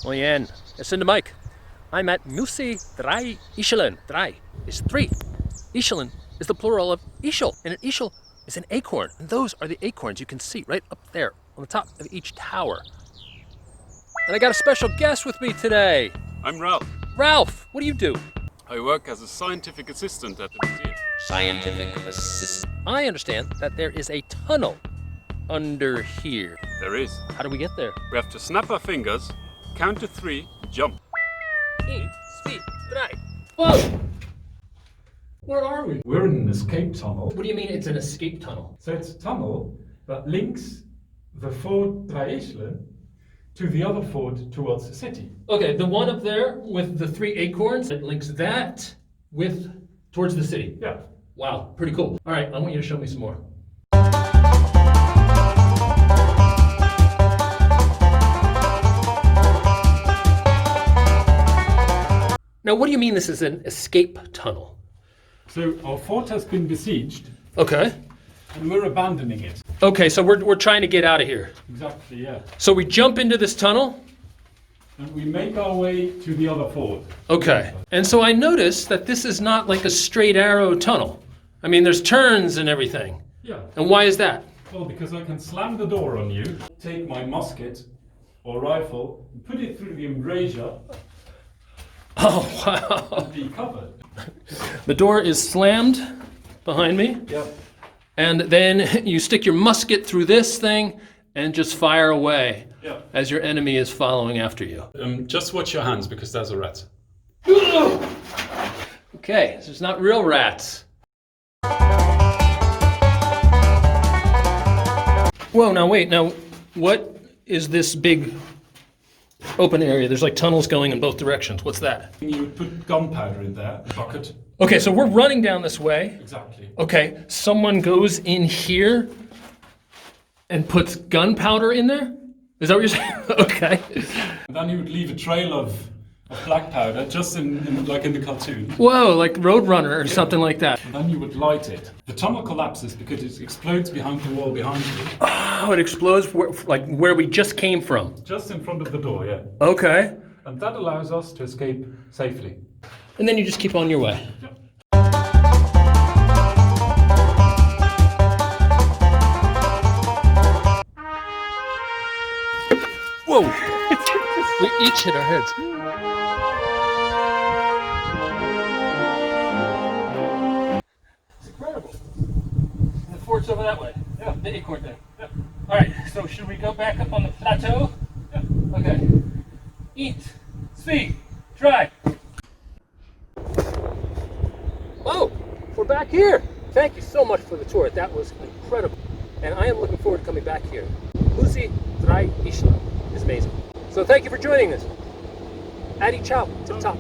Moyen. Listen to Mike. I'm at Musée Dräi Eechelen. Dräi is 3. Eechelen is the plural of Eechel, and an Eechel is an acorn. And those are the acorns you can see right up there on the top of each tower. And I got a special guest with me today. I'm Ralph. Ralph, what do you do? I work as a scientific assistant at the museum. Scientific assistant. I understand that there is a tunnel under here. There is. How do we get there? We have to snap our fingers, count to 3, jump. 1, 2, 3. Whoa! Where are we? We're in an escape tunnel. What do you mean it's an escape tunnel? So it's a tunnel that links the Fort Dräi Eechelen to the other fort towards the city. Okay, the one up there with the 3 acorns, it links that with towards the city. Yeah. Wow, pretty cool. All right, I want you to show me some more. Now, what do you mean this is an escape tunnel? So our fort has been besieged Okay. and we're abandoning it. Okay, so we're trying to get out of here. Exactly, yeah. So we jump into this tunnel. And we make our way to the other fort. Okay. And so I noticed that this is not like a straight arrow tunnel. I mean, there's turns and everything. Yeah. And why is that? Well, because I can slam the door on you, take my musket or rifle, and put it through the embrasure Oh, wow. and be covered. The door is slammed behind me. Yeah. And then you stick your musket through this thing and just fire away Yeah. as your enemy is following after you. Just watch your hands because there's a rat. Okay, this is not real rats. Whoa, now wait, now what is this big open area? There's like tunnels going in both directions. What's that? You would put gunpowder in there, a bucket. Okay, so we're running down this way. Exactly. Okay, someone goes in here and puts gunpowder in there? Is that what you're saying? Okay. And then you would leave a trail of black powder, just in like in the cartoon. Whoa, like Roadrunner or something like that. And then you would light it. The tunnel collapses because it explodes behind the wall behind you. Oh, it explodes where we just came from. Just in front of the door, yeah. Okay. And that allows us to escape safely. And then you just keep on your way. Whoa! We each hit our heads. It's incredible. And the fort's over that way. Yeah, the acorn thing. Yeah. All right, so should we go back up on the plateau? Yeah. Okay. Eat, see, try. Oh, we're back here. Thank you so much for the tour. That was incredible. And I am looking forward to coming back here. Musée Dräi Eechelen is amazing. So thank you for joining us. Addy ciao, tip top.